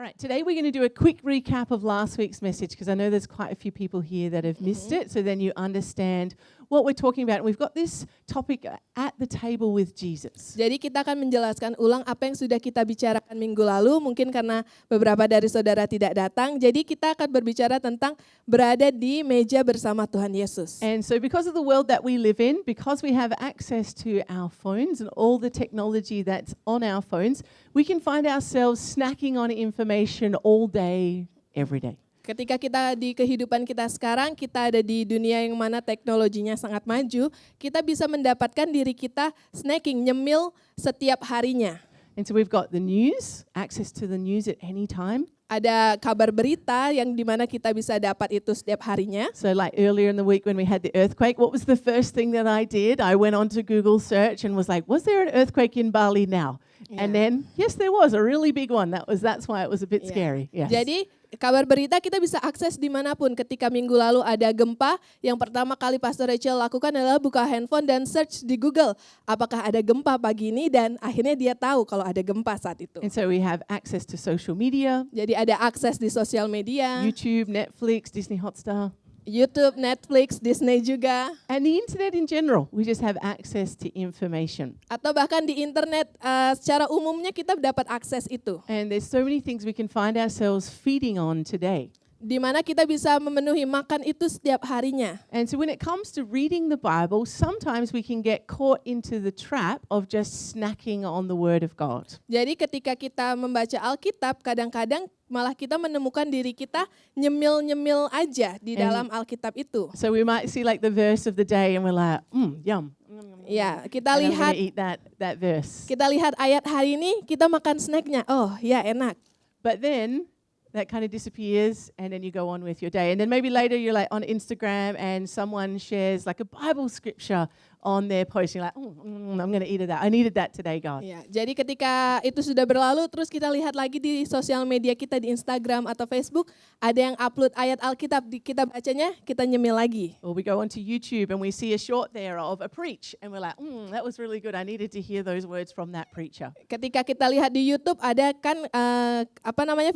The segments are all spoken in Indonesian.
right, today we're going to do a quick recap of last week's message because I know there's quite a few people here that have missed it, so then you understand what we're talking about. And we've got this topic at the table with Jesus. Jadi kita akan menjelaskan ulang apa yang sudah kita bicarakan minggu lalu, mungkin karena beberapa dari saudara tidak datang. Jadi kita akan berbicara tentang berada di meja bersama Tuhan Yesus. And so because of the world that we live in, because we have access to our phones and all the technology that's on our phones, we can find ourselves snacking on information all day, every day. Ketika kita di kehidupan kita sekarang, kita ada di dunia yang mana teknologinya sangat maju, kita bisa mendapatkan diri kita snacking, nyemil setiap harinya. And so we've got the news, access to the news at any time. Ada kabar berita yang dimana kita bisa dapat itu setiap harinya. So like earlier in the week when we had the earthquake, what was the first thing that I did? I went on to Google search and was like, was there an earthquake in Bali now? Yeah. And then, yes, there was a really big one. That's why it was a bit scary. Yes. Jadi kabar berita kita bisa akses dimanapun. Ketika minggu lalu ada gempa, yang pertama kali Pastor Rachel lakukan adalah buka handphone dan search di Google. Apakah ada gempa pagi ini? Dan akhirnya dia tahu kalau ada gempa saat itu. And so we have access to social media. Jadi ada akses di sosial media. YouTube, Netflix, Disney Hotstar. YouTube, Netflix, Disney juga. And the internet in general. We just have access to information. Atau bahkan di internet secara umumnya kita dapat akses itu. And there's so many things we can find ourselves feeding on today. Di mana kita bisa memenuhi makan itu setiap harinya. And so when it comes to reading the Bible, sometimes we can get caught into the trap of just snacking on the Word of God. Jadi ketika kita membaca Alkitab, kadang-kadang malah kita menemukan diri kita nyemil-nyemil aja di dalam Alkitab itu. So we might see like the verse of the day and we're like, yum. Ya, kita And I'm lihat gonna eat that verse. kita lihat ayat hari ini, kita makan snacknya. Oh, ya enak. But then that kind of disappears and then you go on with your day. And then maybe later you're like on Instagram and someone shares like a Bible scripture on their post. You're like, I'm going to eat that. I needed that today, God. Ya, jadi ketika itu sudah berlalu, terus kita lihat lagi di sosial media kita di Instagram atau Facebook, ada yang upload ayat Alkitab, kita bacanya, kita nyemil lagi. Or we go onto YouTube and we see a short there of a preach and we're like, that was really good. I needed to hear those words from that preacher. Ketika kita lihat di YouTube ada kan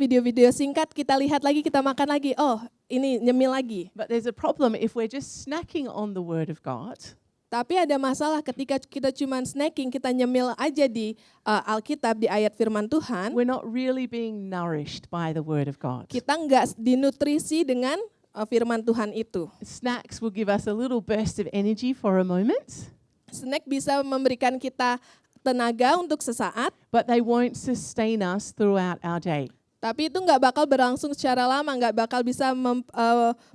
video-video singkat, kita lihat lagi, kita makan lagi. Oh, ini nyemil lagi. But there's a problem if we're just snacking on the Word of God. Tapi ada masalah ketika kita cuma snacking, kita nyemil aja di Alkitab, di ayat firman Tuhan. We're not really being nourished by the Word of God. Kita nggak dinutrisi dengan firman Tuhan itu. Snacks will give us a little burst of energy for a moment. Snack bisa memberikan kita tenaga untuk sesaat, but they won't sustain us throughout our day. tapi itu nggak bakal berlangsung secara lama, nggak bakal bisa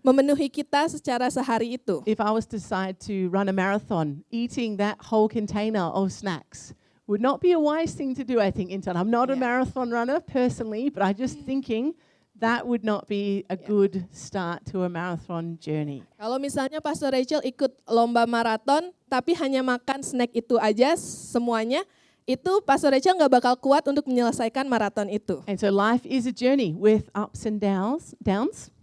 memenuhi kita secara sehari itu. If I was to decide to run a marathon, eating that whole container of snacks would not be a wise thing to do, I think, Intan. I'm not a marathon runner personally, but I'm just thinking that would not be a good start to a marathon journey. Kalau misalnya Pastor Rachel ikut lomba maraton, tapi hanya makan snack itu aja semuanya, itu Pastor Rachel nggak bakal kuat untuk menyelesaikan maraton itu. And so life is a journey with ups and downs.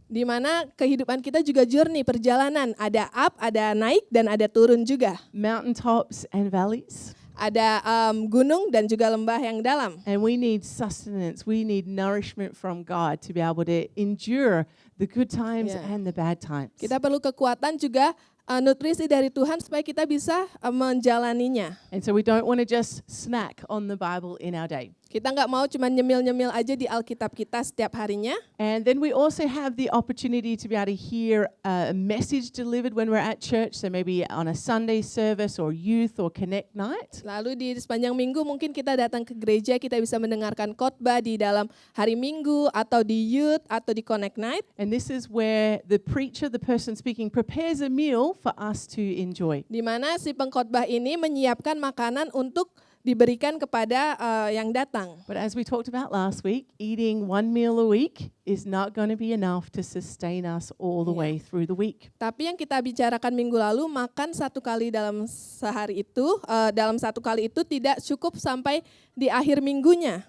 Di mana kehidupan kita juga journey, perjalanan. Ada up, ada naik, dan ada turun juga. Mountaintops and valleys. Ada gunung dan juga lembah yang dalam. And we need sustenance, we need nourishment from God to be able to endure the good times and the bad times. Kita perlu kekuatan juga, nutrisi dari Tuhan supaya kita bisa menjalaninya. And so we don't want to just snack on the Bible in our day. Kita nggak mau cuma nyemil-nyemil aja di Alkitab kita setiap harinya. And then we also have the opportunity to be able to hear a message delivered when we're at church. So maybe on a Sunday service or youth or connect night. Lalu di sepanjang minggu mungkin kita datang ke gereja, kita bisa mendengarkan khotbah di dalam hari Minggu atau di youth atau di connect night. And this is where the preacher, the person speaking, prepares a meal for us to enjoy. Di mana si pengkhotbah ini menyiapkan makanan untuk diberikan kepada yang datang. But as we talked about last week, eating one meal a week is not going to be enough to sustain us all the way through the week. Tapi yang kita bicarakan minggu lalu, makan satu kali dalam sehari itu, dalam satu kali itu tidak cukup sampai di akhir minggunya.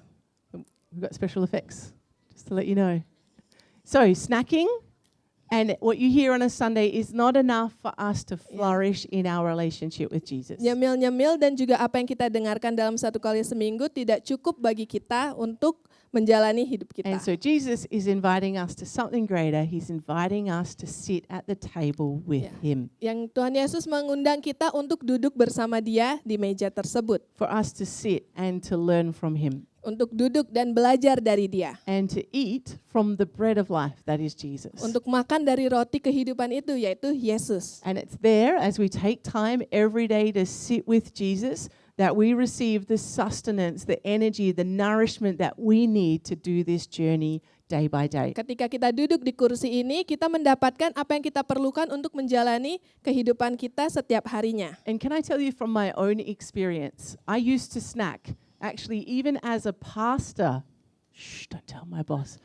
We've got special effects, just to let you know. So snacking and what you hear on a Sunday is not enough for us to flourish in our relationship with Jesus. Nyemil-nyemil dan juga apa yang kita dengarkan dalam satu kali seminggu tidak cukup bagi kita untuk menjalani hidup kita. And so Jesus is inviting us to something greater. He's inviting us to sit at the table with Yeah. him. Yang Tuhan Yesus mengundang kita untuk duduk bersama Dia di meja tersebut, For us to sit and to learn from him. untuk duduk dan belajar dari Dia, And to eat from the bread of life, that is Jesus. untuk makan dari roti kehidupan itu, yaitu Yesus. And it's there as we take time every day to sit with Jesus that we receive the sustenance, the energy, the nourishment that we need to do this journey day by day. Ketika kita duduk di kursi ini, kita mendapatkan apa yang kita perlukan untuk menjalani kehidupan kita setiap harinya. And can I tell you from my own experience, I used to snack, actually even as a pastor, don't tell my boss.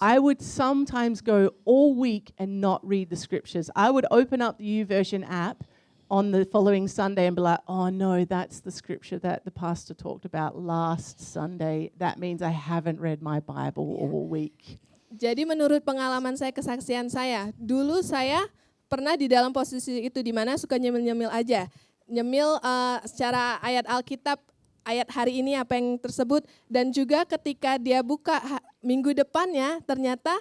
I would sometimes go all week and not read the scriptures. I would open up the YouVersion app on the following Sunday and be like, oh no, that's the scripture that the pastor talked about last Sunday. That means I haven't read my Bible all week. Jadi menurut pengalaman saya, kesaksian saya, dulu saya pernah di dalam posisi itu di mana suka nyemil-nyemil aja. Nyemil secara ayat Alkitab, ayat hari ini apa yang tersebut, dan juga ketika dia buka minggu depannya, ternyata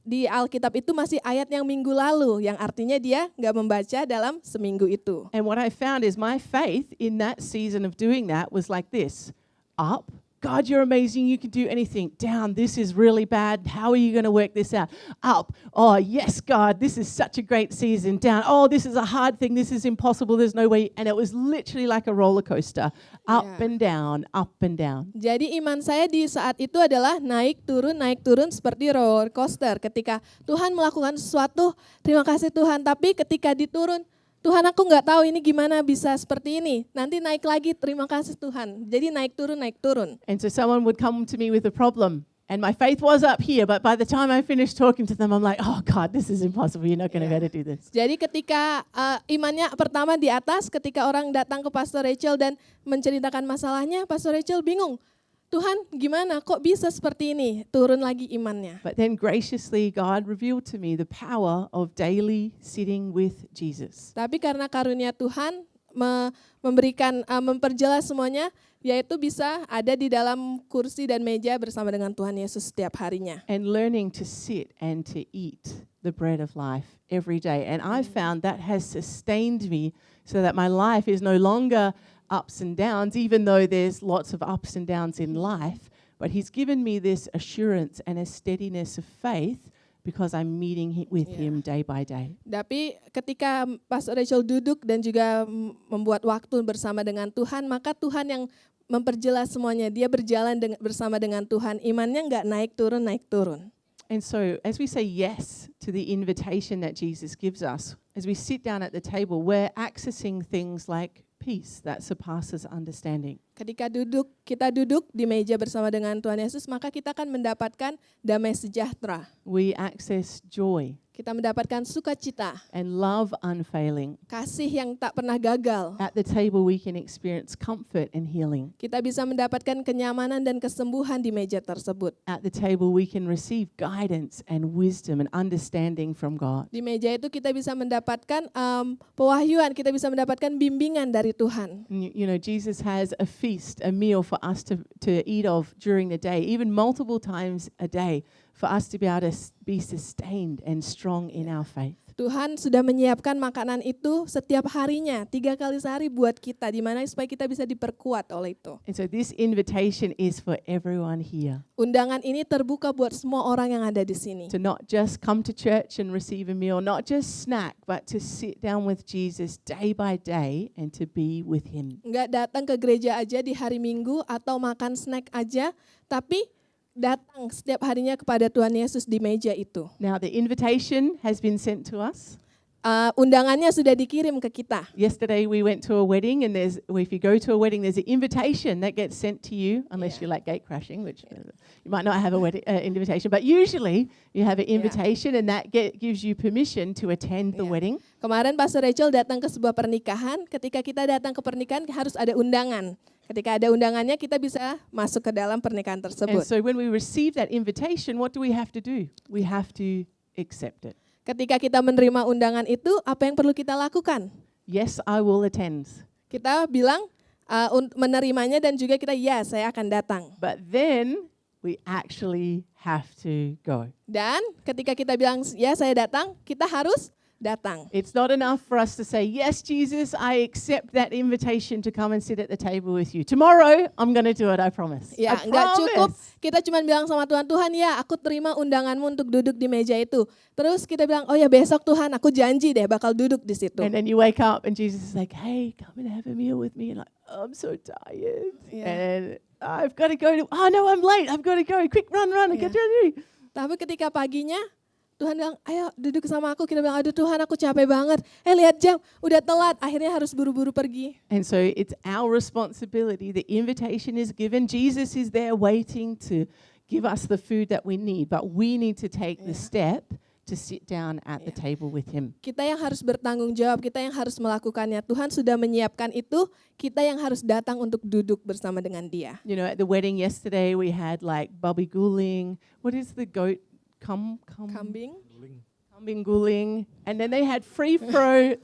di Alkitab itu masih ayat yang minggu lalu, yang artinya dia nggak membaca dalam seminggu itu. And what I found is my faith in that season of doing that was like this. Up, God, you're amazing, you can do anything. Down, this is really bad, how are you going to work this out? Up, oh yes, God, this is such a great season. Down, oh, this is a hard thing, this is impossible, there's no way. And it was literally like a roller coaster. Up Yeah. and down, up and down. Jadi iman saya di saat itu adalah naik turun seperti roller coaster. Ketika Tuhan melakukan sesuatu, terima kasih Tuhan. Tapi ketika diturun, Tuhan aku nggak tahu ini gimana bisa seperti ini. Nanti naik lagi, terima kasih Tuhan. Jadi naik turun. And so someone would come to me with a problem. And my faith was up here, but by the time I finished talking to them, I'm like, oh God, this is impossible. You're not going to be able to do this. Jadi ketika imannya pertama di atas, ketika orang datang ke Pastor Rachel dan menceritakan masalahnya, Pastor Rachel bingung. Tuhan gimana kok bisa seperti ini? Turun lagi imannya. But then graciously, God revealed to me the power of daily sitting with Jesus. Tapi karena karunia Tuhan memperjelas semuanya, yaitu bisa ada di dalam kursi dan meja bersama dengan Tuhan Yesus setiap harinya. And learning to sit and to eat the bread of life every day. And I found that has sustained me so that my life is no longer ups and downs, even though there's lots of ups and downs in life. But he's given me this assurance and a steadiness of faith because I'm meeting with him day by day. Tapi ketika Pastor Rachel duduk dan juga membuat waktu bersama dengan Tuhan, maka Tuhan yang memperjelas semuanya. Dia berjalan bersama dengan Tuhan. Imannya nggak naik turun. And so as we say yes to the invitation that Jesus gives us, as we sit down at the table, we're accessing things like peace that surpasses understanding. Ketika kita duduk di meja bersama dengan Tuhan Yesus, maka kita akan mendapatkan damai sejahtera. We access joy Kita mendapatkan sukacita, and love unfailing. kasih yang tak pernah gagal. At the table we can experience comfort and healing. Kita bisa mendapatkan kenyamanan dan kesembuhan di meja tersebut. At the table we can receive guidance and wisdom and understanding from God. Di meja itu kita bisa mendapatkan pewahyuan, kita bisa mendapatkan bimbingan dari Tuhan. And you know, Jesus has a feast, a meal for us to eat of during the day, even multiple times a day, for us to be able to be sustained and strong in our faith. Tuhan sudah menyiapkan makanan itu setiap harinya, 3 kali sehari buat kita, di mana supaya kita bisa diperkuat oleh itu. And so this invitation is for everyone here Undangan ini terbuka buat semua orang yang ada di sini. to not just come to church and receive a meal, not just snack, but to sit down with Jesus day by day and to be with him. Enggak datang ke gereja aja di hari Minggu atau makan snack aja, tapi datang setiap harinya kepada Tuhan Yesus di meja itu. Now the invitation has been sent to us. Undangannya sudah dikirim ke kita. Yesterday we went to a wedding, and if you go to a wedding, there's an invitation that gets sent to you, unless you like gate crashing, which you might not have a wedding invitation. But usually you have an invitation, and that gives you permission to attend the wedding. Kemarin Pastor Rachel datang ke sebuah pernikahan. Ketika kita datang ke pernikahan harus ada undangan. Ketika ada undangannya kita bisa masuk ke dalam pernikahan And tersebut. so when we receive that invitation, what do we have to do? We have to accept it. Ketika kita menerima undangan itu, apa yang perlu kita lakukan? Yes, I will attend. Kita bilang menerimanya dan juga kita, ya saya akan datang. But then we actually have to go. Dan ketika kita bilang, ya saya datang, kita harus datang. It's not enough for us to say, yes, Jesus, I accept that invitation to come and sit at the table with you. Tomorrow, I'm going to do it, I promise. Ya, I nggak cukup promise. kita cuma bilang sama Tuhan, Tuhan ya aku terima undanganmu untuk duduk di meja itu. Terus kita bilang, oh ya besok Tuhan aku janji deh bakal duduk di situ. And then you wake up and Jesus is like, hey, come and have a meal with me. And like, oh, I'm so tired. Yeah. And I've got to go to, oh no, I'm late. I've got to go. Quick, run, Yeah. get ready. Tapi ketika paginya, Tuhan bilang, ayo duduk sama aku. Kita bilang, aduh Tuhan aku capek banget. Lihat jam, udah telat. Akhirnya harus buru-buru pergi. And so it's our responsibility. The invitation is given. Jesus is there waiting to give us the food that we need. But we need to take the step to sit down at the table with him. Kita yang harus bertanggung jawab, kita yang harus melakukannya. Tuhan sudah menyiapkan itu, kita yang harus datang untuk duduk bersama dengan dia. You know, at the wedding yesterday, we had like babi guling. What is the goat? Kambing. Kambing guling. And then they had free flow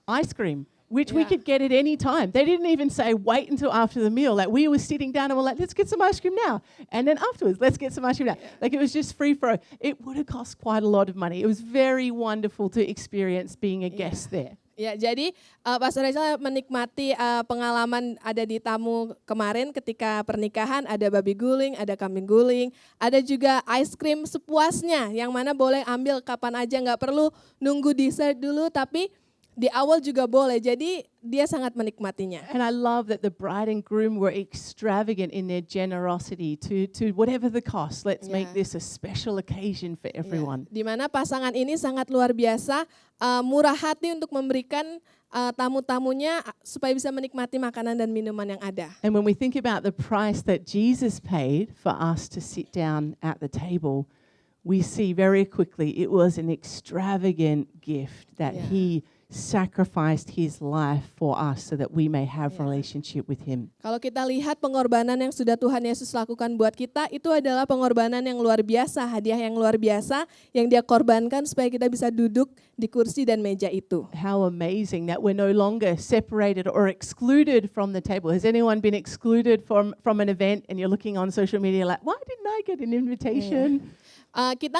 ice cream, which we Yeah. could get at any time. They didn't even say, wait until after the meal. Like we were sitting down and we're like, let's get some ice cream now. And then afterwards, let's get some ice cream now. Like it was just free flow. It would have cost quite a lot of money. It was very wonderful to experience being a guest there. Ya, jadi Pastor Rachel menikmati pengalaman ada di tamu kemarin ketika pernikahan, ada babi guling, ada kambing guling, ada juga ice cream sepuasnya yang mana boleh ambil kapan aja, nggak perlu nunggu dessert dulu, tapi di awal juga boleh. Jadi dia sangat menikmatinya. And I love that the bride and groom were extravagant in their generosity to whatever the cost. Let's make Yeah. this a special occasion for everyone. Di mana pasangan ini sangat luar biasa, murah hati untuk memberikan tamu-tamunya supaya bisa menikmati makanan dan minuman yang ada. And when we think about the price that Jesus paid for us to sit down at the table, we see very quickly it was an extravagant gift that Yeah. he sacrificed his life for us so that we may have Yeah. relationship with him. Kalau kita lihat pengorbanan yang sudah Tuhan Yesus lakukan buat kita, itu adalah pengorbanan yang luar biasa, hadiah yang luar biasa yang dia korbankan supaya kita bisa duduk di kursi dan meja itu. How amazing that we're no longer separated or excluded from the table. Has anyone been excluded from an event and you're looking on social media like, why didn't I get an invitation? Kita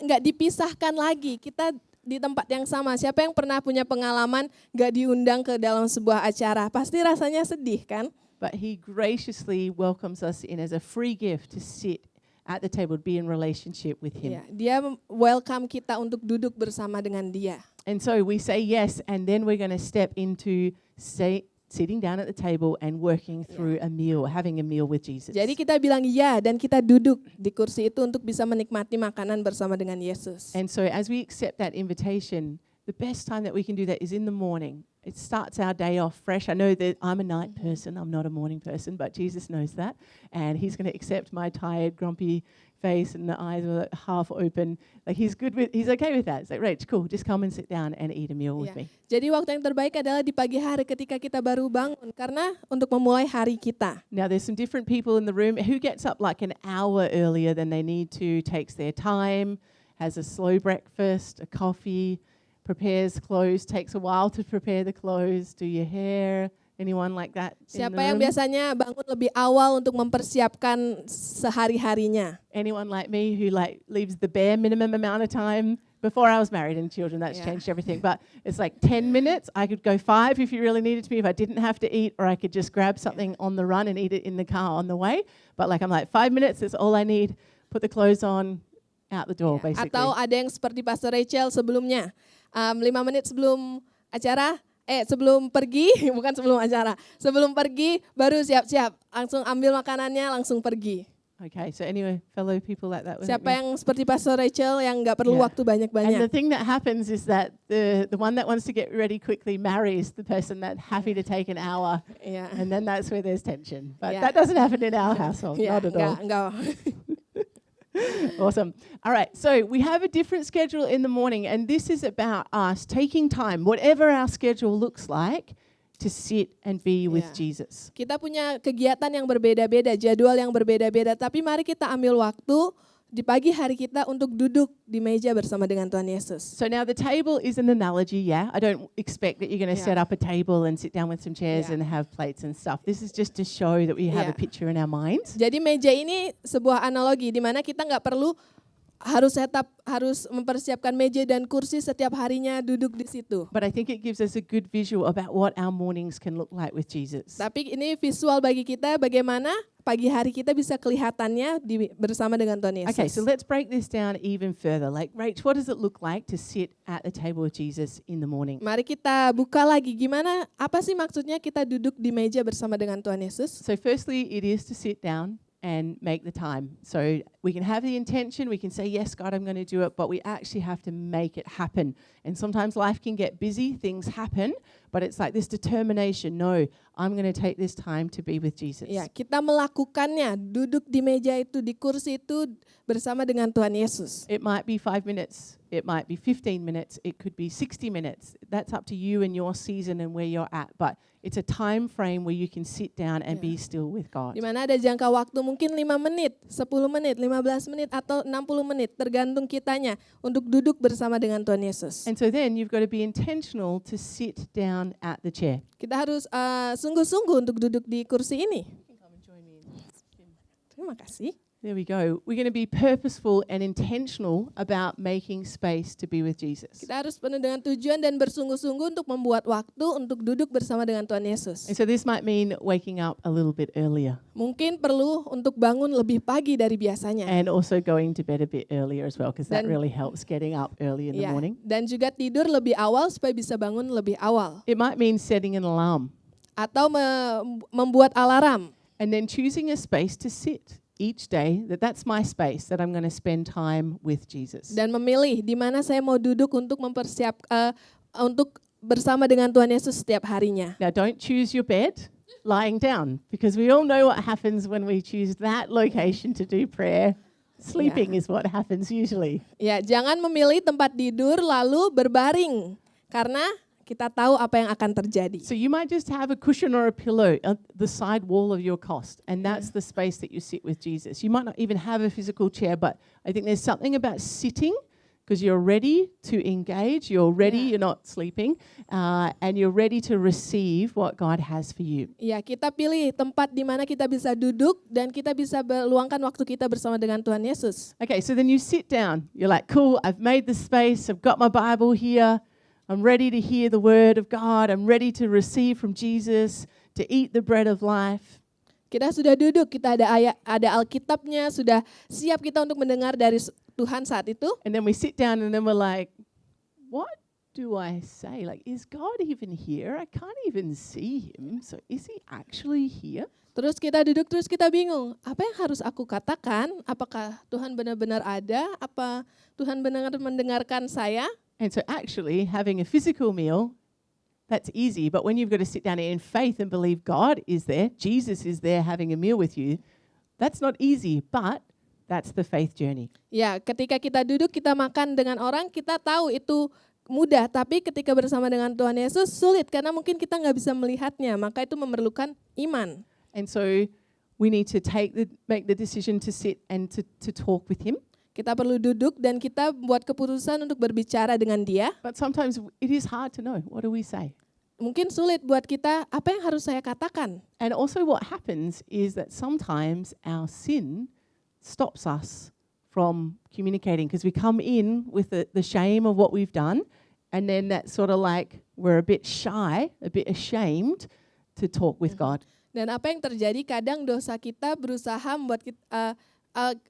nggak dipisahkan lagi, kita di tempat yang sama. Siapa yang pernah punya pengalaman nggak diundang ke dalam sebuah acara? Pasti rasanya sedih kan? But he graciously welcomes us in as a free gift to sit at the table, be in relationship with him. Ya, dia welcome kita untuk duduk bersama dengan dia. And so we say yes, and then we're going to step into sitting down at the table and working through a meal, having a meal with Jesus. Jadi kita bilang ya dan kita duduk di kursi itu untuk bisa menikmati makanan bersama dengan Yesus. And so as we accept that invitation, the best time that we can do that is in the morning. It starts our day off fresh. I know that I'm a night person, I'm not a morning person, but Jesus knows that. And he's going to accept my tired, grumpy face and the eyes are half open. Like he's okay with that. It's like, Rach, cool, just come and sit down and eat a meal with Ya. me. Jadi waktu yang terbaik adalah di pagi hari ketika kita baru bangun karena untuk memulai hari kita. Now there's some different people in the room who gets up like an hour earlier than they need to, takes their time, has a slow breakfast, a coffee, prepares clothes, takes a while to prepare the clothes, do your hair. Anyone like that? in Siapa the yang room? biasanya bangun lebih awal untuk mempersiapkan sehari-harinya? Anyone like me who like leaves the bare minimum amount of time? Before I was married and children, that's Yeah. changed everything. But it's like 10 minutes. I could go 5 if you really needed to me, if I didn't have to eat, or I could just grab something on the run and eat it in the car on the way. But like I'm like 5 minutes, that's all I need. Put the clothes on, out the door, basically. Atau ada yang seperti Pastor Rachel sebelumnya, 5 menit sebelum acara, sebelum pergi, bukan sebelum acara, sebelum pergi baru siap-siap, langsung ambil makanannya, langsung pergi. Okay, so anyway, fellow people like that. Siapa yang seperti Pastor Rachel yang nggak perlu Yeah. waktu And the banyak-banyak? thing that happens is that the one that wants to get ready quickly marries the person that's happy to take an hour, Iya. and then that's where there's tension. But Yeah. that doesn't happen in our household, Iya, not at all. enggak. Awesome. All right, so we have a different schedule in the morning, and this is about us taking time, whatever our schedule looks like, to sit and be with Yeah. Jesus. Kita punya kegiatan yang berbeda-beda, jadwal yang berbeda-beda, tapi mari kita ambil waktu di pagi hari kita untuk duduk di meja bersama dengan Tuhan Yesus. So now the table is an analogy, yeah? I don't expect that you're going to set Yeah. up a table and sit down with some chairs Yeah. and have plates and stuff. This is just to show that we have a Yeah. picture in our minds. Jadi meja ini sebuah analogi di mana kita nggak perlu harus mempersiapkan meja dan kursi setiap harinya duduk di situ. But I think it gives us a good visual about what our mornings can look like with Jesus. Tapi ini visual bagi kita bagaimana pagi hari kita bisa kelihatannya bersama dengan Tuhan Yesus. Okay, so let's break this down even further. Like, Rach, what does it look like to sit at the table with Jesus in the morning? Mari kita buka lagi gimana, apa sih maksudnya kita duduk di meja bersama dengan Tuhan Yesus? So firstly, it is to sit down and make the time. So we can have the intention, we can say, yes, God, I'm going to do it, but we actually have to make it happen. And sometimes life can get busy, things happen, but it's like this determination, no, I'm going to take this time to be with Jesus. Ya, kita melakukannya, duduk di meja itu, di kursi itu bersama dengan Tuhan Yesus. It might be 5 minutes, it might be 15 minutes, it could be 60 minutes. That's up to you and your season and where you're at, but it's a time frame where you can sit down and be still with God. Di mana ada jangka waktu mungkin 5 menit, 10 menit, 15 menit, atau 60 menit, tergantung kitanya untuk duduk bersama dengan Tuhan Yesus. And so then you've got to be intentional to sit down at the chair. Kita harus sungguh-sungguh untuk duduk di kursi ini. Terima kasih. There we go. We're going to be purposeful and intentional about making space to be with Jesus. Kita harus penuh dengan tujuan dan bersungguh-sungguh untuk membuat waktu untuk duduk bersama dengan Tuhan Yesus. And so this might mean waking up a little bit earlier Mungkin perlu untuk bangun lebih pagi dari biasanya. and also going to bed a bit earlier as well, because that Dan- really helps getting up early in the Ya, morning. dan juga tidur lebih awal supaya bisa bangun lebih awal. It might mean setting an alarm Atau membuat alarm. and then choosing a space to sit each day, that's my space that I'm going to spend time with Jesus. Dan memilih di mana saya mau duduk untuk untuk bersama dengan Tuhan Yesus setiap harinya. Now, don't choose your bed lying down, because we all know what happens when we choose that location to do prayer. Sleeping is what happens usually. Ya, jangan memilih tempat tidur lalu berbaring karena kita tahu apa yang akan terjadi. So you might just have a cushion or a pillow at the side wall of your cot, and that's the space that you sit with Jesus. You might not even have a physical chair, but I think there's something about sitting, because you're ready to engage, you're ready, you're not sleeping, and you're ready to receive what God has for you. Ya, kita pilih tempat di mana kita bisa duduk dan kita bisa meluangkan waktu kita bersama dengan Tuhan Yesus. Okay, so then you sit down. You're like, cool, I've made the space, I've got my Bible here, I'm ready to hear the word of God, I'm ready to receive from Jesus, to eat the bread of life. Kita sudah duduk, kita ada Alkitabnya, sudah siap kita untuk mendengar dari Tuhan saat itu. And then we sit down and then we're like, what do I say? Like, is God even here? I can't even see him. So is he actually here? Terus kita duduk, terus kita bingung, apa yang harus aku katakan? Apakah Tuhan benar-benar ada? Apa Tuhan benar mendengarkan saya? And so actually having a physical meal, that's easy. But when you've got to sit down in faith and believe God is there, Jesus is there having a meal with you, that's not easy, but that's the faith journey. Ya, ketika kita duduk, kita makan dengan orang, kita tahu itu mudah. Tapi ketika bersama dengan Tuhan Yesus, sulit. Karena mungkin kita nggak bisa melihatnya. Maka itu memerlukan iman. And so we need to make the decision to sit and to talk with him. Kita perlu duduk dan kita buat keputusan untuk berbicara dengan dia. But sometimes it is hard to know. What do we say? Mungkin sulit buat kita, apa yang harus saya katakan? And also what happens is that sometimes our sin stops us from communicating, because we come in with the shame of what we've done, and then that's sort of like we're a bit shy, a bit ashamed to talk with God. Dan apa yang terjadi, kadang dosa kita berusaha membuat kita,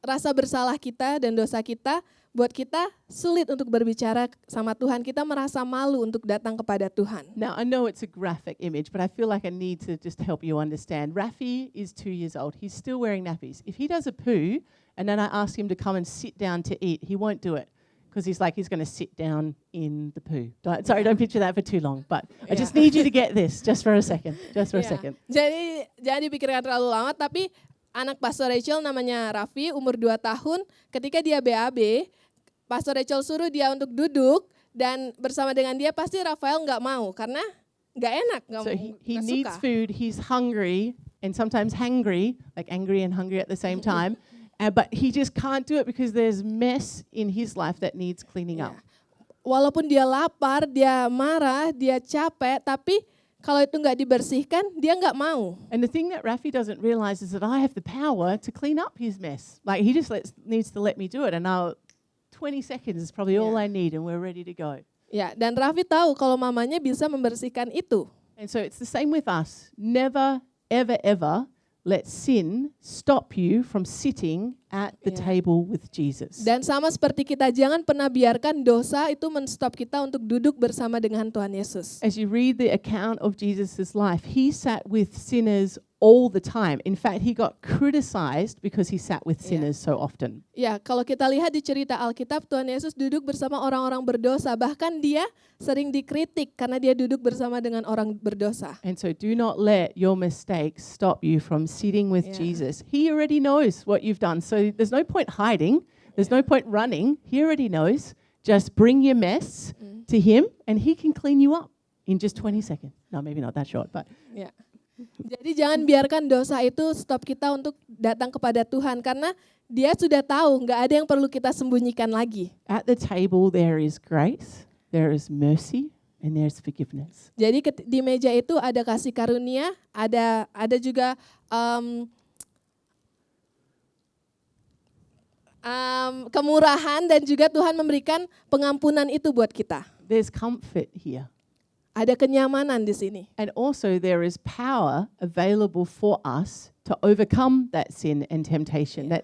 rasa bersalah kita dan dosa kita buat kita sulit untuk berbicara sama Tuhan. Kita merasa malu untuk datang kepada Tuhan. Now, I know it's a graphic image, but I feel like I need to just help you understand. Rafi is 2 years old. He's still wearing nappies. If he does a poo, and then I ask him to come and sit down to eat, he won't do it, because he's going to sit down in the poo. Don't picture that for too long, but I just need you to get this just for a second, just for a Ya. second. Jadi jangan dipikirkan terlalu lama, tapi anak Pastor Rachel namanya Raffi, umur 2 tahun, ketika dia BAB, Pastor Rachel suruh dia untuk duduk, dan bersama dengan dia pasti Rafael nggak mau, karena nggak enak, So he nggak needs suka. food, he's hungry, and sometimes hangry, like angry and hungry at the same time, But he just can't do it because there's mess in his life that needs cleaning Ya. up. Walaupun dia lapar, dia marah, dia capek, tapi kalau itu nggak dibersihkan, dia nggak mau. And the thing that Rafi doesn't realize is that I have the power to clean up his mess. Like he just needs to let me do it, and 20 seconds is probably all I need, and we're ready to go. Ya, dan Raffi tahu kalau mamanya bisa membersihkan itu. And so it's the same with us. Never, ever, ever let sin stop you from sitting at the table with Jesus. Dan sama seperti kita, jangan pernah biarkan dosa itu men-stop kita untuk duduk bersama dengan Tuhan Yesus. As you read the account of Jesus' life, he sat with sinners all the time. In fact, he got criticized because he sat with sinners so often. Ya, kalau kita lihat di cerita Alkitab, Tuhan Yesus duduk bersama orang-orang berdosa. Bahkan dia sering dikritik karena dia duduk bersama dengan orang berdosa. And so do not let your mistakes stop you from sitting with Jesus. He already knows what you've done. So there's no point hiding. There's no point running. He already knows. Just bring your mess to him and he can clean you up in just 20 seconds. No, maybe not that short, but... Ya. Jadi jangan biarkan dosa itu stop kita untuk datang kepada Tuhan. Karena dia sudah tahu nggak ada yang perlu kita sembunyikan lagi. At the table there is grace, there is mercy, and there's forgiveness. Jadi di meja itu ada kasih karunia, ada juga kemurahan, dan juga Tuhan memberikan pengampunan itu buat kita. There's comfort here. Ada kenyamanan di sini. And also there is power available for us to overcome that sin and temptation that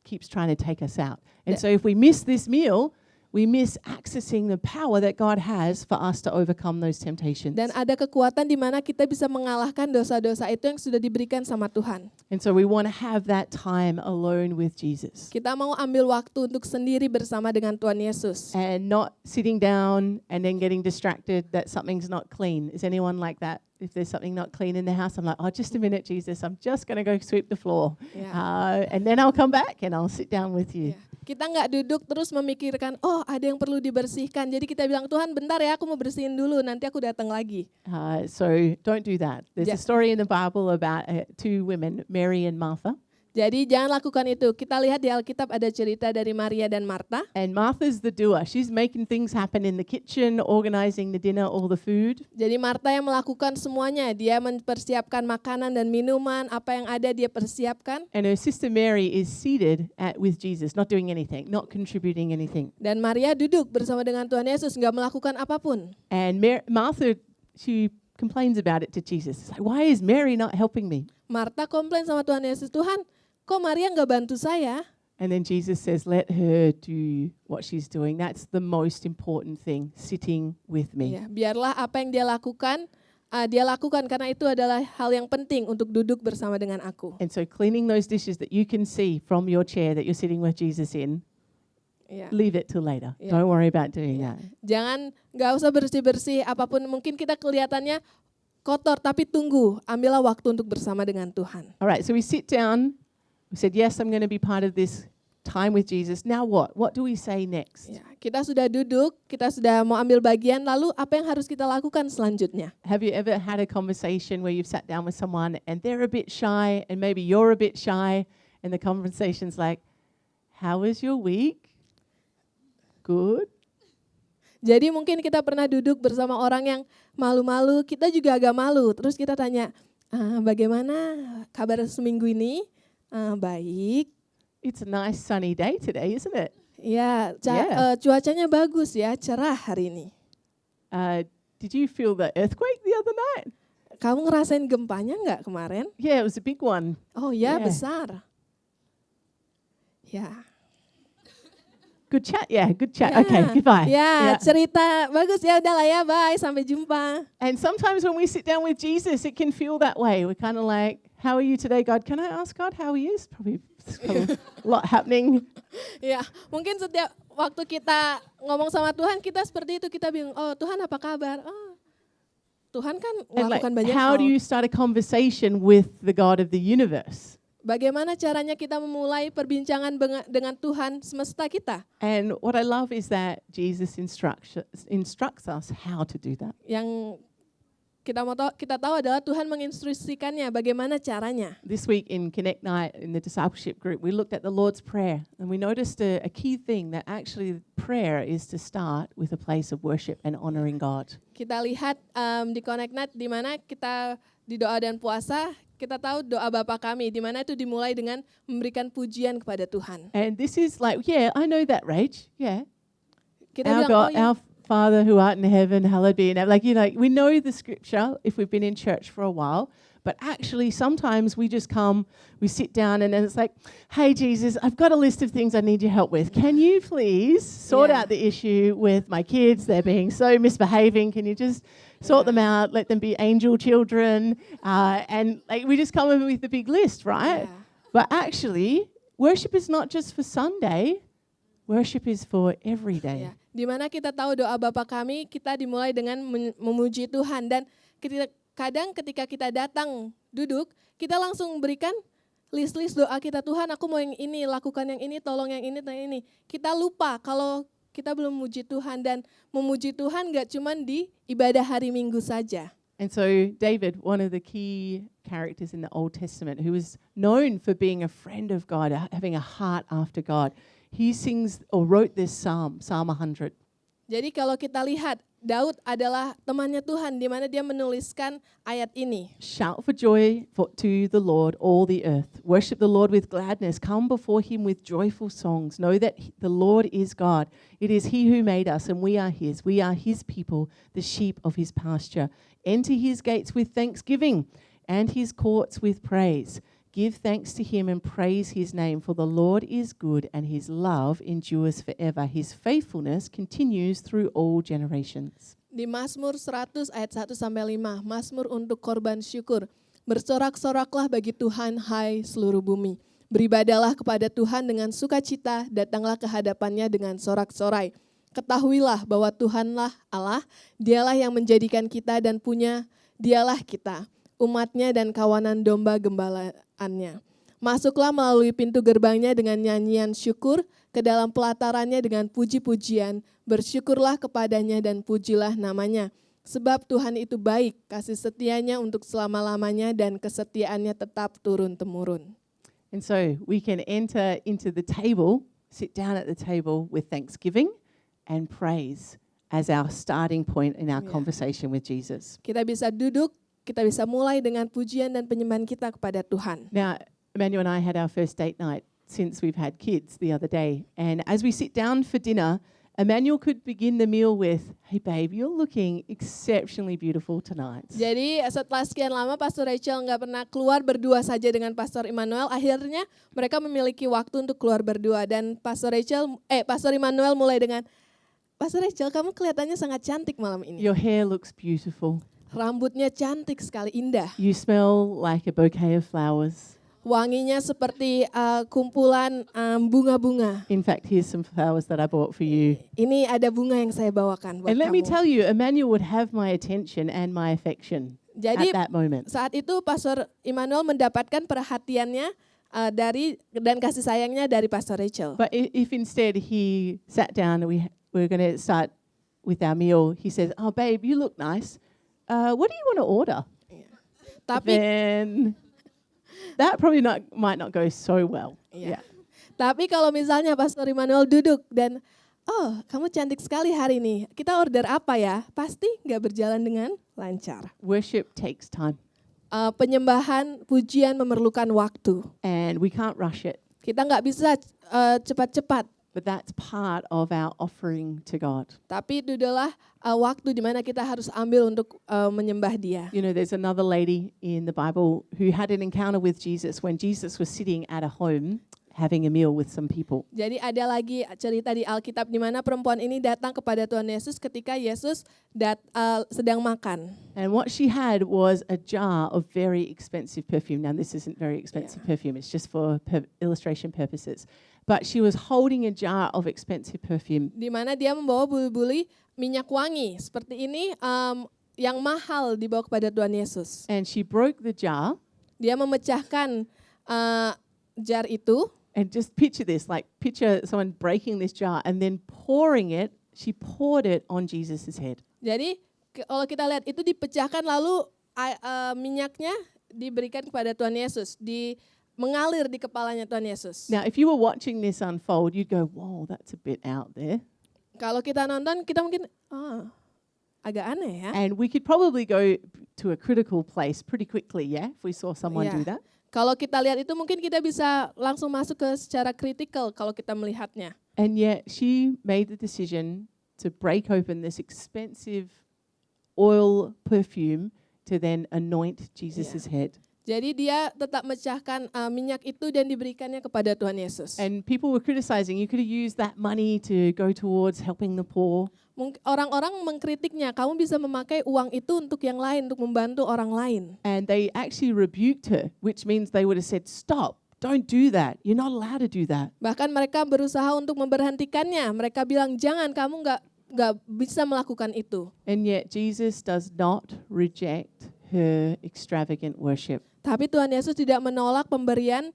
keeps trying to take us out. And so if we miss this meal, we miss accessing the power that God has for us to overcome those temptations. Dan ada kekuatan di mana kita bisa mengalahkan dosa-dosa itu yang sudah diberikan sama Tuhan. And so we want to have that time alone with Jesus. Kita mau ambil waktu untuk sendiri bersama dengan Tuhan Yesus. And not sitting down and then getting distracted that something's not clean. Is anyone like that? If there's something not clean in the house, I'm like, oh, just a minute, Jesus. I'm just going to go sweep the floor. And then I'll come back and I'll sit down with you. Kita nggak duduk terus memikirkan, oh ada yang perlu dibersihkan. Jadi kita bilang, Tuhan bentar ya, aku mau bersihin dulu, nanti aku datang lagi. So don't do that. There's a story in the Bible about two women, Mary and Martha. Jadi jangan lakukan itu. Kita lihat di Alkitab ada cerita dari Maria dan Martha. And Martha's the doer. She's making things happen in the kitchen, organizing the dinner, all the food. Jadi Martha yang melakukan semuanya. Dia mempersiapkan makanan dan minuman, apa yang ada dia persiapkan. And her sister Mary is seated with Jesus, not doing anything, not contributing anything. Dan Maria duduk bersama dengan Tuhan Yesus, nggak melakukan apapun. And Martha, she complains about it to Jesus. It's like, why is Mary not helping me? Martha komplain sama Tuhan Yesus, Tuhan, kok Maria nggak bantu saya? And then Jesus says, let her do what she's doing. That's the most important thing, sitting with me. Ya, biarlah apa yang dia lakukan karena itu adalah hal yang penting untuk duduk bersama dengan aku. And so cleaning those dishes that you can see from your chair that you're sitting with Jesus in, leave it till later. Don't worry about doing that. Jangan, nggak usah bersih-bersih apapun. Mungkin kita kelihatannya kotor, tapi tunggu, ambillah waktu untuk bersama dengan Tuhan. All right, so we sit down. We said, yes, I'm going to be part of this time with Jesus. Now what? What do we say next? Ya, kita sudah duduk, kita sudah mau ambil bagian, lalu apa yang harus kita lakukan selanjutnya? Have you ever had a conversation where you've sat down with someone and they're a bit shy and maybe you're a bit shy and the conversation's like, how was your week? Good? Jadi mungkin kita pernah duduk bersama orang yang malu-malu, kita juga agak malu. Terus kita tanya, bagaimana kabar seminggu ini? Baik. It's a nice sunny day today, isn't it? Ya, cuacanya bagus ya, cerah hari ini. Did you feel the earthquake the other night? Kamu ngerasain gempanya nggak kemarin? Yeah, it was a big one. Oh ya, besar. Ya. Good chat, yeah, good chat. Ya. Okay, goodbye. Ya, cerita bagus ya, udahlah ya, bye, sampai jumpa. And sometimes when we sit down with Jesus, it can feel that way. We're kind of like, how are you today, God? Can I ask God how he is? Probably a lot happening. Ya, mungkin setiap waktu kita ngomong sama Tuhan, kita seperti itu, kita bingung, oh Tuhan apa kabar? Oh, Tuhan kan melakukan banyak how hal. do you start a conversation with the God of the universe? Bagaimana caranya kita memulai perbincangan dengan Tuhan semesta kita? And what I love is that Jesus instructs us how to do that. Yang kita tahu adalah Tuhan menginstruksikannya bagaimana caranya. This week in Connect Night in the discipleship group, we looked at the Lord's Prayer and we noticed a key thing that actually prayer is to start with a place of worship and honoring God. Kita lihat di Connect Night di mana kita di doa dan puasa, kita tahu doa Bapa kami di mana itu dimulai dengan memberikan pujian kepada Tuhan. And this is like, yeah, I know that, Rach. Yeah. Kita Our bilang, God, oh ya, our Father who art in heaven, hallowed be your name. Like, we know the scripture if we've been in church for a while, but actually sometimes we just come, we sit down and then it's like, hey, Jesus, I've got a list of things I need your help with. Can you please sort Yeah. out the issue with my kids? They're being so misbehaving. Can you just sort them out, let them be angel children? And like we just come in with the big list, right? Yeah. But actually, worship is not just for Sunday. Worship is for every day. ya, di mana kita tahu doa Bapa kami, kita dimulai dengan memuji Tuhan dan kadang ketika kita datang duduk, kita langsung berikan list-list doa kita, Tuhan aku mau yang ini, lakukan yang ini, tolong yang ini. Kita lupa kalau kita belum memuji Tuhan dan memuji Tuhan gak cuma di ibadah hari Minggu saja. And so David, one of the key characters in the Old Testament, who was known for being a friend of God, having a heart after God, he sings or wrote this psalm, Psalm 100. Jadi kalau kita lihat, Daud adalah temannya Tuhan di mana dia menuliskan ayat ini. Shout for joy to the Lord, all the earth. Worship the Lord with gladness. Come before him with joyful songs. Know that the Lord is God. It is he who made us and we are his. We are his people, the sheep of his pasture. Enter his gates with thanksgiving and his courts with praise. Give thanks to him and praise his name, for the Lord is good and his love endures forever. His faithfulness continues through all generations. Di Mazmur 100 ayat 1 sampai 5, Mazmur untuk korban syukur. Bersorak-soraklah bagi Tuhan, hai seluruh bumi. Beribadalah kepada Tuhan dengan sukacita, datanglah ke hadapannya dengan sorak-sorai. Ketahuilah bahwa Tuhanlah Allah, dialah yang menjadikan kita dan punya dialah kita, umatnya dan kawanan domba gembalaannya. Masuklah melalui pintu gerbangnya dengan nyanyian syukur, ke dalam pelatarannya dengan puji-pujian, bersyukurlah kepadanya dan pujilah namanya. Sebab Tuhan itu baik, kasih setianya untuk selama-lamanya dan kesetiaannya tetap turun-temurun. And so we can enter into the table, sit down at the table with thanksgiving and praise as our starting point in our Yeah. conversation with Jesus. Kita bisa duduk, kita bisa mulai dengan pujian dan penyembahan kita kepada Tuhan. Now, Emmanuel and I had our first date night since we've had kids the other day. And as we sit down for dinner, Emmanuel could begin the meal with, hey babe, you're looking exceptionally beautiful tonight. Jadi setelah sekian lama Pastor Rachel nggak pernah keluar berdua saja dengan Pastor Immanuel, akhirnya mereka memiliki waktu untuk keluar berdua dan Pastor Immanuel mulai dengan, Pastor Rachel kamu kelihatannya sangat cantik malam ini. Your hair looks beautiful. Rambutnya cantik sekali, indah. You smell like a bouquet of flowers. Wanginya seperti kumpulan bunga-bunga. In fact, here's some flowers that I bought for you. Ini ada bunga yang saya bawakan buat And let me kamu. tell you, Emmanuel would have my attention and my affection Jadi at that moment. saat itu Pastor Immanuel mendapatkan perhatiannya dan kasih sayangnya dari Pastor Rachel. But if instead he sat down and we're going to start with our meal, he says, oh babe, you look nice. What do you want to order? Tapi Then that probably might not go so well. Iya. Tapi kalau misalnya Pastor Immanuel duduk dan, oh kamu cantik sekali hari ini, kita order apa ya? Pasti nggak berjalan dengan lancar. Worship takes time Penyembahan, pujian memerlukan waktu. and we can't rush it. Kita nggak bisa cepat-cepat. But that's part of our offering to God. Tapi itu adalah waktu di mana kita harus ambil untuk menyembah Dia. You know, there's another lady in the Bible who had an encounter with Jesus when Jesus was sitting at a home having a meal with some people. Jadi ada lagi cerita di Alkitab di mana perempuan ini datang kepada Tuhan Yesus ketika Yesus sedang makan. And what she had was a jar of very expensive perfume. Now, this isn't very expensive perfume. It's just for illustration purposes. But she was holding a jar of expensive perfume. Di mana dia membawa buli-buli minyak wangi seperti ini yang mahal dibawa kepada Tuhan Yesus. And she broke the jar. Dia memecahkan jar itu. And just picture this, like picture someone breaking this jar and then pouring it. She poured it on Jesus' head. Jadi Kalau kita lihat itu dipecahkan lalu minyaknya diberikan kepada Tuhan Yesus, mengalir di kepalanya Tuhan Yesus. Now, if you were watching this unfold, you'd go, "Whoa, that's a bit out there." Kalau kita nonton, kita mungkin agak aneh ya. And we could probably go to a critical place pretty quickly, yeah, if we saw someone Yeah. do that. Kalau kita lihat itu mungkin kita bisa langsung masuk ke secara kritikal kalau kita melihatnya. And yet she made the decision to break open this expensive oil perfume to then anoint Jesus' head. Jadi dia tetap mecahkan minyak itu dan diberikannya kepada Tuhan Yesus. And people were criticizing, you could have used that money to go towards helping the poor. Orang-orang mengkritiknya, kamu bisa memakai uang itu untuk yang lain, untuk membantu orang lain. And they actually rebuked her, which means they would have said, "Stop, don't do that. You're not allowed to do that." Bahkan mereka berusaha untuk memberhentikannya. Mereka bilang, jangan, kamu nggak bisa melakukan itu. And yet Jesus does not reject her extravagant worship. Tapi Tuhan Yesus tidak menolak pemberian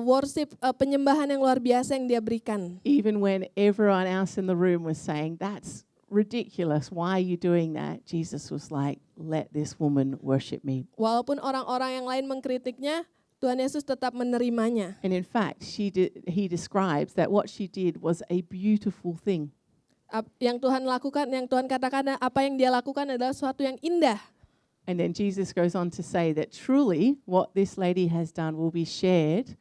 worship, penyembahan yang luar biasa yang dia berikan. Even when everyone else in the room was saying, "That's ridiculous. Why are you doing that?" Jesus was like, "Let this woman worship me." Walaupun orang-orang yang lain mengkritiknya, Tuhan Yesus tetap menerimanya. And in fact, he describes that what she did was a beautiful thing. Yang Tuhan lakukan, yang Tuhan katakan, apa yang dia lakukan adalah sesuatu yang indah. And then Jesus goes on to say that truly what this lady has done will be shared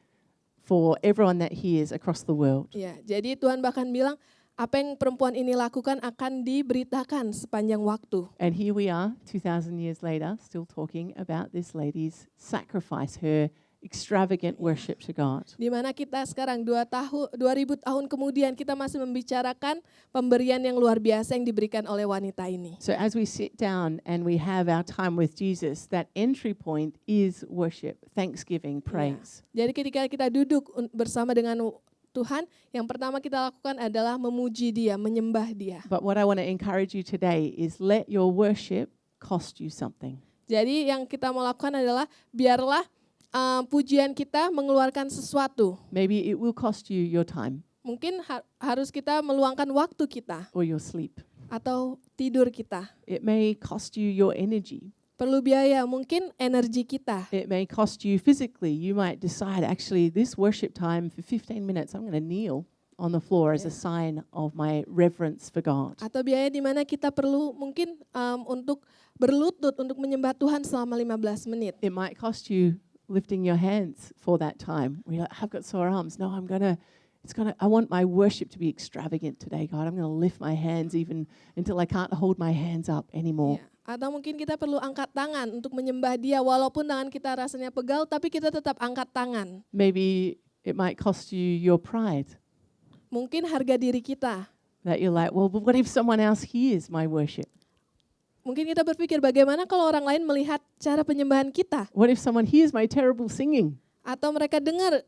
for everyone that hears across the world. Ya, jadi Tuhan bahkan bilang, apa yang perempuan ini lakukan akan diberitakan sepanjang waktu. And here we are, 2,000 years later, still talking about this lady's sacrifice, her extravagant worship to God. Di mana kita sekarang 2000 tahun kemudian kita masih membicarakan pemberian yang luar biasa yang diberikan oleh wanita ini. So as we sit down and we have our time with Jesus, that entry point is worship, thanksgiving, praise. Jadi ketika kita duduk bersama dengan Tuhan, yang pertama kita lakukan adalah memuji Dia, menyembah Dia. But what I want to encourage you today is let your worship cost you something. Jadi yang kita mau lakukan adalah biarlah pujian kita mengeluarkan sesuatu. Maybe it will cost you your time Mungkin harus kita meluangkan waktu kita or your sleep. atau tidur kita. It may cost you your energy. Perlu biaya, mungkin energi kita. It may cost you physically. You might decide, actually, this worship time for 15 minutes, I'm going to kneel on the floor as a sign of my reverence for God. Atau biaya di mana kita perlu mungkin untuk berlutut, untuk menyembah Tuhan selama 15 menit. It might cost you lifting your hands for that time. We're like, I've got sore arms. No, I want my worship to be extravagant today, God. I'm going to lift my hands even until I can't hold my hands up anymore. Ya. Atau mungkin kita perlu angkat tangan untuk menyembah Dia, walaupun tangan kita rasanya pegal, tapi kita tetap angkat tangan. Maybe it might cost you your pride. Mungkin harga diri kita. That you're like, well, but what if someone else hears my worship? Mungkin kita berpikir bagaimana kalau orang lain melihat cara penyembahan kita. What if someone hears my terrible singing? Atau mereka dengar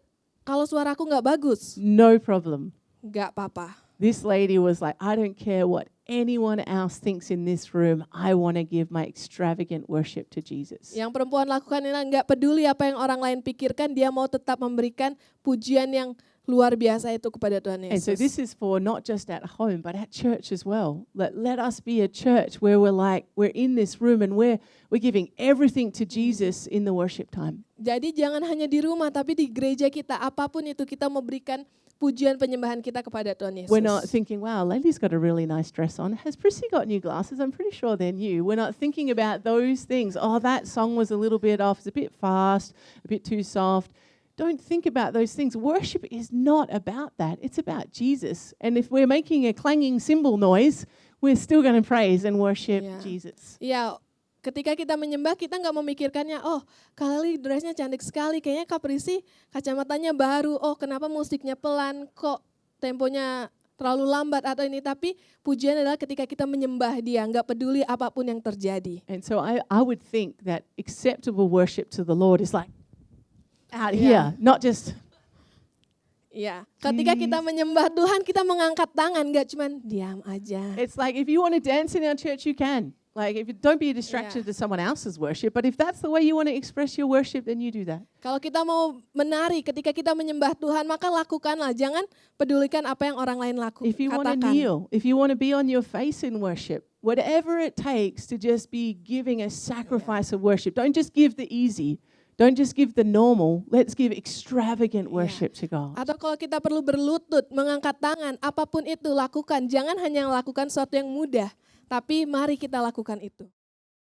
kalau suaraku nggak bagus. No problem. Nggak apa-apa. This lady was like, I don't care what anyone else thinks in this room. I want to give my extravagant worship to Jesus. Yang perempuan lakukan ini nggak peduli apa yang orang lain pikirkan, dia mau tetap memberikan pujian yang luar biasa itu kepada Tuhan And so Yesus. this is for not just at home, but at church as well. Let us be a church where we're in this room and we're giving everything to Jesus in the worship time. Jadi jangan hanya di rumah, tapi di gereja kita, apapun itu kita memberikan pujian penyembahan kita kepada Tuhan Yesus. We're not thinking, wow, Lady's got a really nice dress on. Has Prissy got new glasses? I'm pretty sure they're new. We're not thinking about those things. Oh, that song was a little bit off. It's a bit fast, a bit too soft. Don't think about those things. Worship is not about that. It's about Jesus. And if we're making a clanging cymbal noise, we're still going to praise and worship Jesus. Iya, ketika kita menyembah, kita nggak memikirkannya, oh Kali dressnya cantik sekali, kayaknya Kak Prissy kacamatanya baru, oh kenapa musiknya pelan, kok temponya terlalu lambat atau ini. Tapi pujian adalah ketika kita menyembah Dia, nggak peduli apapun yang terjadi. And so I would think that acceptable worship to the Lord is like out Yeah. here, not just Iya, ketika kita menyembah Tuhan, kita mengangkat tangan, nggak cuman diam aja. it's like if you want to dance in our church, you can. Like, don't be distracted to someone else's worship, but if that's the way you want to express your worship, then you do that. Kalau kita mau menari ketika kita menyembah Tuhan, maka lakukanlah. Jangan pedulikan apa yang orang lain If you want to katakan. kneel, if you want to be on your face in worship, whatever it takes to just be giving a sacrifice of worship. Don't just give the easy. Don't just give the normal. Let's give extravagant worship to God. Atau kalau kita perlu berlutut, mengangkat tangan, apapun itu lakukan. Jangan hanya lakukan sesuatu yang mudah, tapi mari kita lakukan itu.